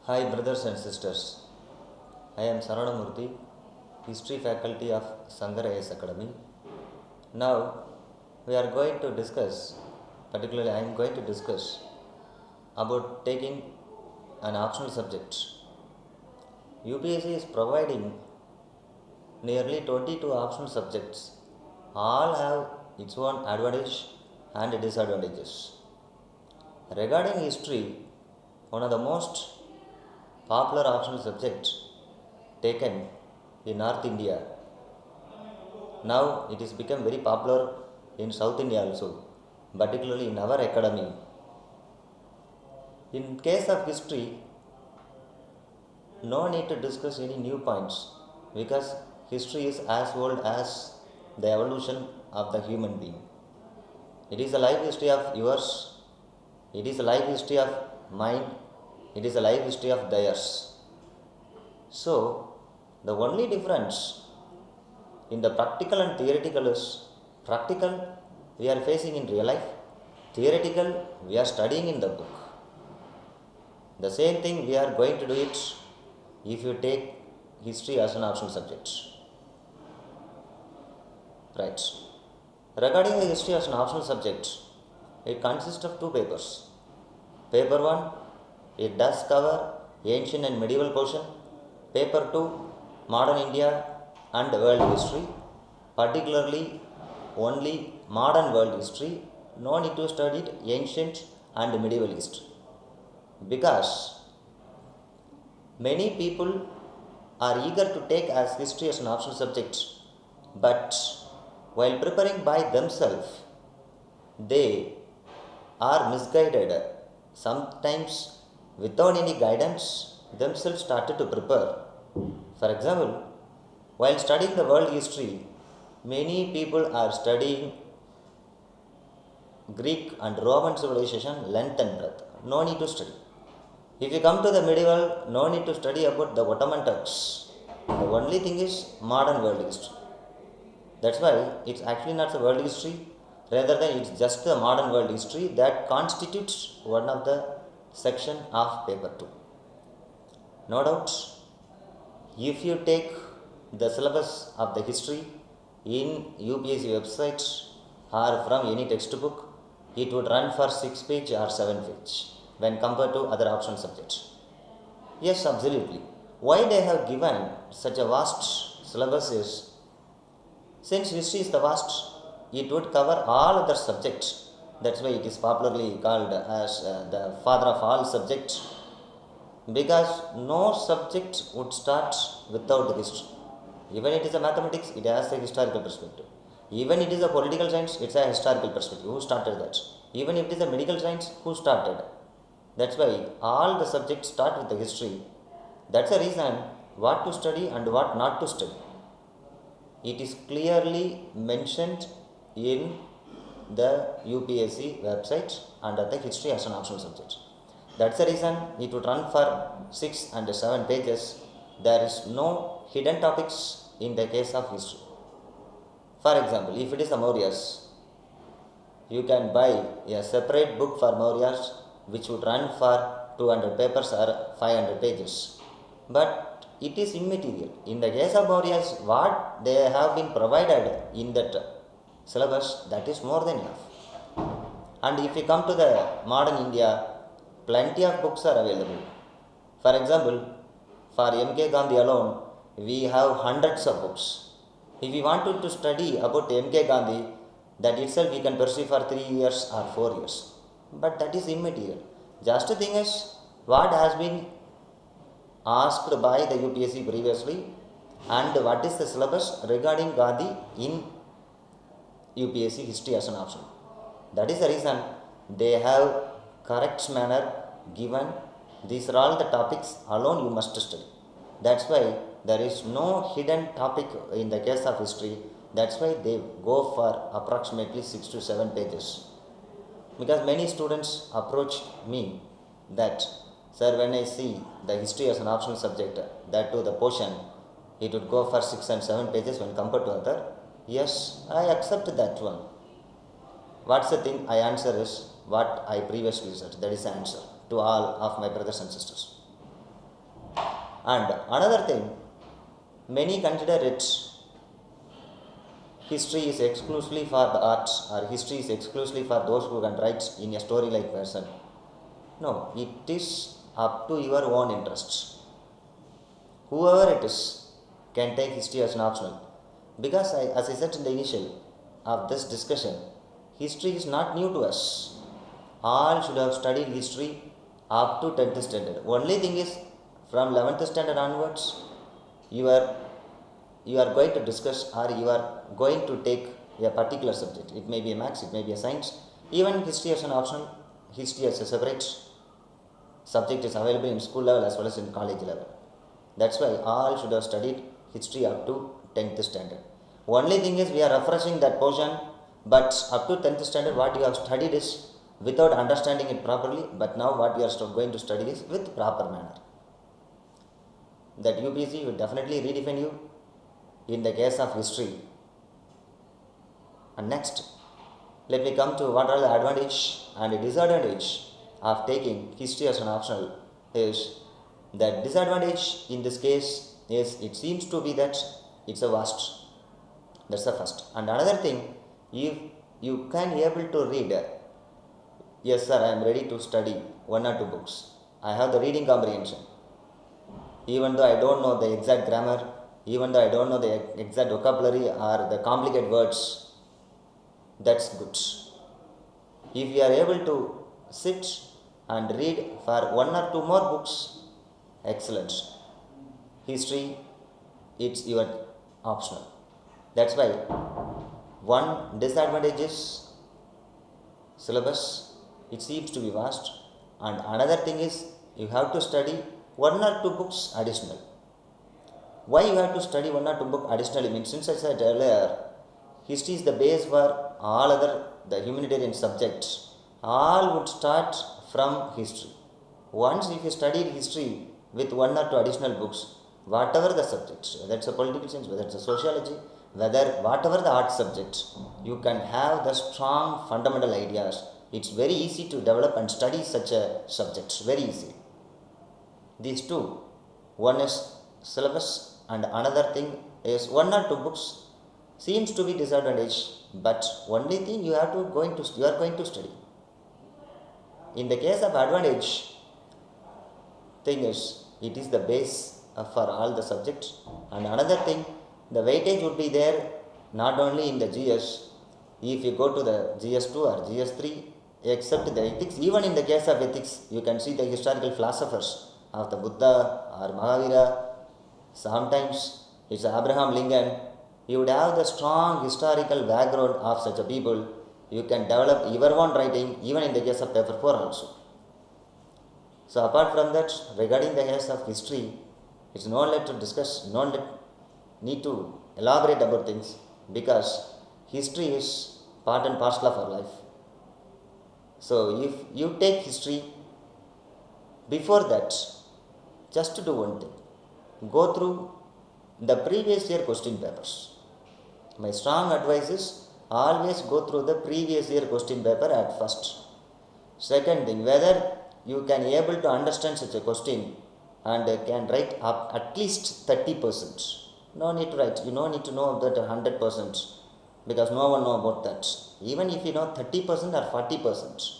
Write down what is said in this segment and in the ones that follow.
Hi, brothers and sisters. I am Saranamurthy, History Faculty of Shankar Academy. Now, we are going to discuss, particularly, I am going to discuss about taking an optional subject. UPSC is providing nearly 22 optional subjects. All have its own advantage and disadvantages. Regarding history, one of the most popular optional subjects taken in North India. Now it is become very popular in South India also, particularly in our academy. In case of history, no need to discuss any new points because history is as old as the evolution of the human being. It is a life history of yours, it is a life history of mine, it is a life history of theirs. So, the only difference in the practical and theoretical is practical we are facing in real life, theoretical we are studying in the book. The same thing we are going to do it if you take history as an optional subject. Right. Regarding the history as an optional subject, it consists of two papers. Paper 1, it does cover ancient and medieval portion. Paper 2, modern India and world history, particularly only modern world history. No need to study ancient and medieval history because many people are eager to take as history as an optional subject, but while preparing by themselves, they are misguided. Sometimes, without any guidance, themselves started to prepare. For example, while studying the world history, many people are studying Greek and Roman civilization length and breadth. No need to study. If you come to the medieval, no need to study about the Ottoman Turks. The only thing is modern world history. That's why it's actually not the world history, rather than it's just the modern world history that constitutes one of the section of paper 2. No doubt, if you take the syllabus of the history in UPSC website or from any textbook, it would run for 6 page or 7 page when compared to other optional subjects. Yes, absolutely. Why they have given such a vast syllabus is, since history is the vast, it would cover all other subjects. That's why it is popularly called as the father of all subjects, because no subject would start without the history. Even it is a mathematics, it has a historical perspective. Even it is a political science, it's a historical perspective. Who started that? Even if it is a medical science, who started? That's why all the subjects start with the history. That's the reason what to study and what not to study. It is clearly mentioned in the UPSC website under the history as an optional subject. That's the reason it would run for 6 and 7 pages. There is no hidden topics in the case of history. For example, if it is the Mauryas, you can buy a separate book for Mauryas which would run for 200 papers or 500 pages. But it is immaterial. In the case of Mauryas, what they have been provided in that syllabus, that is more than enough. And if you come to the modern India, plenty of books are available. For example, for M.K. Gandhi alone, we have hundreds of books. If we wanted to study about M.K. Gandhi, that itself we can pursue for 3 years or 4 years. But that is immaterial. Just the thing is, what has been asked by the UPSC previously and what is the syllabus regarding Gandhi in UPSC history as an option. That is the reason they have correct manner given. These are all the topics alone you must study. That's why there is no hidden topic in the case of history. That's why they go for approximately 6 to 7 pages. Because many students approach me that, sir, when I see the history as an optional subject, that to the portion, it would go for 6 and 7 pages when compared to other. Yes, I accept that one. What's the thing? I answer is what I previously said. That is the answer to all of my brothers and sisters. And another thing, many consider it history is exclusively for the arts, or history is exclusively for those who can write in a story like version. No, it is up to your own interests. Whoever it is can take history as an optional. Because as I said in the initial of this discussion, history is not new to us. All should have studied history up to 10th standard. Only thing is, from 11th standard onwards, you are going to discuss, or you are going to take a particular subject. It may be a maths, it may be a science, even history as an optional. History as a separate subject is available in school level as well as in college level. That's why all should have studied history up to 10th standard. Only thing is, we are refreshing that portion, but up to 10th standard what you have studied is without understanding it properly, but now what we are going to study is with proper manner. That UPSC will definitely redefine you in the case of history. And next, let me come to what are the advantage and disadvantage of taking history as an optional. Is that disadvantage in this case is, it seems to be that it's a vast. That's the first. And another thing, if you can able to read, yes sir, I am ready to study 1 or 2 books, I have the reading comprehension, even though I don't know the exact grammar, even though I don't know the exact vocabulary or the complicated words, that's good. If you are able to sit and read for 1 or 2 more books, excellent. History, it's your optional. That's why one disadvantage is syllabus, it seems to be vast, and another thing is you have to study 1 or 2 books additional. Why you have to study 1 or 2 books additionally means, since I said earlier, history is the base for all other the humanitarian subjects. All would start from history. Once if you studied history with 1 or 2 additional books, whatever the subjects, whether it's a political science, whether it's a sociology, whether whatever the art subjects, you can have the strong fundamental ideas. It's very easy to develop and study such a subject, very easy. These two, one is syllabus and another thing is 1 or 2 books seems to be disadvantage, but only thing you are going to study. In the case of advantage, thing is, it is the base for all the subjects. And another thing, the weightage would be there not only in the GS. If you go to the GS2 or GS3, except the ethics, even in the case of ethics, you can see the historical philosophers of the Buddha or Mahavira, sometimes it's Abraham Lincoln. You would have the strong historical background of such a people. You can develop your own writing, even in the case of paper 4 also. So apart from that, regarding the case of history, it's no need to discuss, need to elaborate about things, because history is part and parcel of our life. So if you take history, before that, just to do one thing, go through the previous year question papers. My strong advice is always go through the previous year question paper at first. Second thing, whether you can able to understand such a question and can write up at least 30%. No need to write, you don't need to know that 100%, because no one know about that. Even if you know 30% or 40%,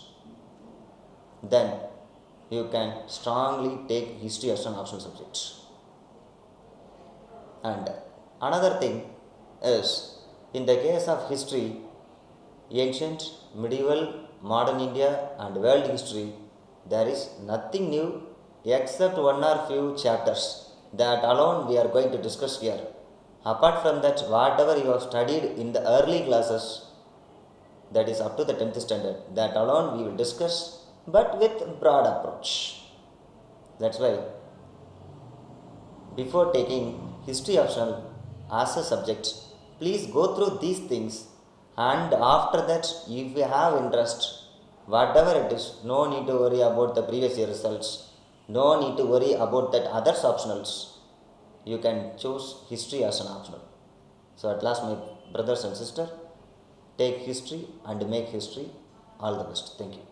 then you can strongly take history as an optional subject. And another thing is, in the case of history, ancient, medieval, modern India and world history, there is nothing new except 1 or few chapters. That alone we are going to discuss here. Apart from that, whatever you have studied in the early classes, that is up to the 10th standard, that alone we will discuss, but with broad approach. That's why before taking history optional as a subject, please go through these things, and after that, if you have interest, whatever it is, no need to worry about the previous year results, no need to worry about that others optionals. You can choose history as an optional. So at last, my brothers and sisters, take history and make history. All the best. Thank you.